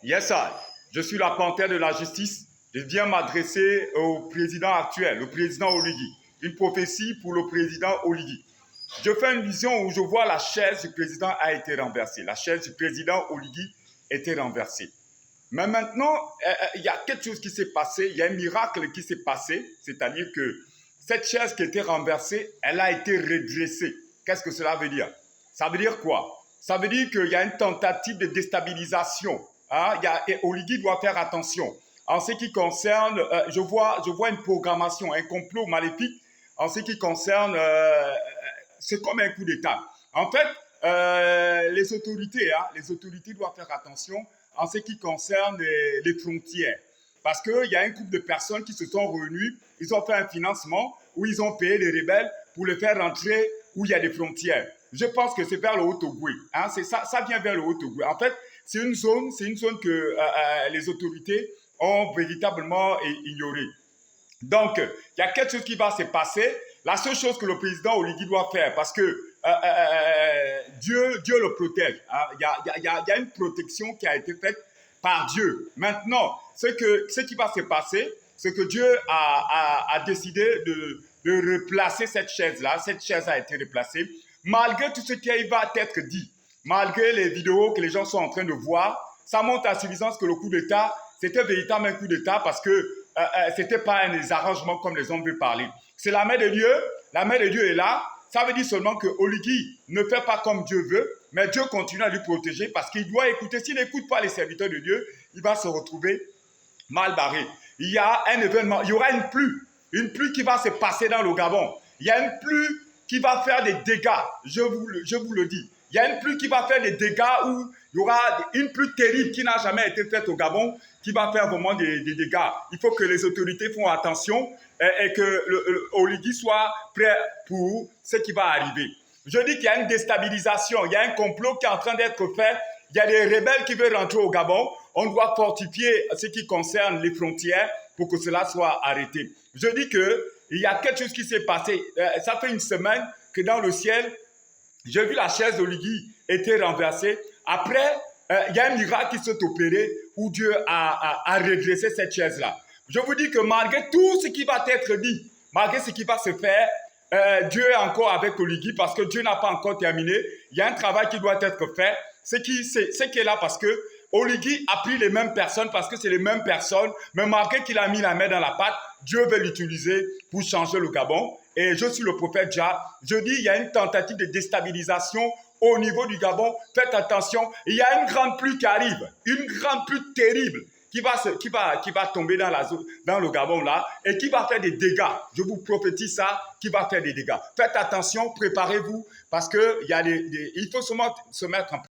Yes, sir. Je suis la panthère de la justice. Je viens m'adresser au président actuel, le président Oligui. Une prophétie pour le président Oligui. Je fais une vision où je vois la chaise du président a été renversée. La chaise du président Oligui était renversée. Mais maintenant, il y a quelque chose qui s'est passé, il y a un miracle qui s'est passé, c'est-à-dire que cette chaise qui était renversée, elle a été redressée. Qu'est-ce que cela veut dire? Ça veut dire quoi? Ça veut dire qu'il y a une tentative de déstabilisation. Hein? Et Oligui doit faire attention. En ce qui concerne, je vois une programmation, un complot maléfique en ce qui concerne, c'est comme un coup d'État. En fait, les autorités doivent faire attention en ce qui concerne les frontières. Parce qu'il y a un couple de personnes qui se sont réunies, ils ont fait un financement où ils ont payé les rebelles pour les faire rentrer où il y a des frontières. Je pense que c'est vers le Haut-Ogooué. Hein, ça vient vers le Haut-Ogooué. En fait, c'est une zone que les autorités ont véritablement ignorée. Donc, il y a quelque chose qui va se passer. La seule chose que le président Oligui doit faire, parce que Dieu le protège. Hein. Il y a une protection qui a été faite par Dieu. Maintenant, ce qui va se passer, c'est que Dieu a décidé de replacer cette chaise-là. Cette chaise a été replacée. Malgré tout ce qui va être dit, malgré les vidéos que les gens sont en train de voir, ça montre à suffisance que le coup d'État, c'était véritablement un coup d'État parce que ce n'était pas un arrangement comme les hommes veulent parler. C'est la main de Dieu. La main de Dieu est là. Ça veut dire seulement que Oligui ne fait pas comme Dieu veut, mais Dieu continue à lui protéger parce qu'il doit écouter. S'il n'écoute pas les serviteurs de Dieu, il va se retrouver mal barré. Il y a un événement, il y aura une pluie qui va se passer dans le Gabon. Il y a une pluie qui va faire des dégâts, je vous le dis. Il y a une pluie qui va faire des dégâts où il y aura une pluie terrible qui n'a jamais été faite au Gabon, qui va faire vraiment des dégâts. Il faut que les autorités font attention et que Oligui soit prêt pour ce qui va arriver. Je dis qu'il y a une déstabilisation, il y a un complot qui est en train d'être fait. Il y a des rebelles qui veulent rentrer au Gabon. On doit fortifier ce qui concerne les frontières pour que cela soit arrêté. Je dis qu'il y a quelque chose qui s'est passé. Ça fait une semaine que dans le ciel, j'ai vu la chaise d'Oligui était renversée. Après, il y a un miracle qui s'est opéré où Dieu a redressé cette chaise-là. Je vous dis que malgré tout ce qui va être dit, malgré ce qui va se faire, Dieu est encore avec Oligui parce que Dieu n'a pas encore terminé. Il y a un travail qui doit être fait. Ce qui est là parce que Oligui a pris les mêmes personnes parce que c'est les mêmes personnes, mais malgré qu'il a mis la main dans la pâte, Dieu veut l'utiliser pour changer le Gabon. Et je suis le prophète Jah. Je dis il y a une tentative de déstabilisation au niveau du Gabon. Faites attention, il y a une grande pluie qui arrive, une grande pluie terrible qui va tomber dans le Gabon là et qui va faire des dégâts. Je vous prophétise ça, qui va faire des dégâts. Faites attention, préparez-vous parce que il faut se mettre en place.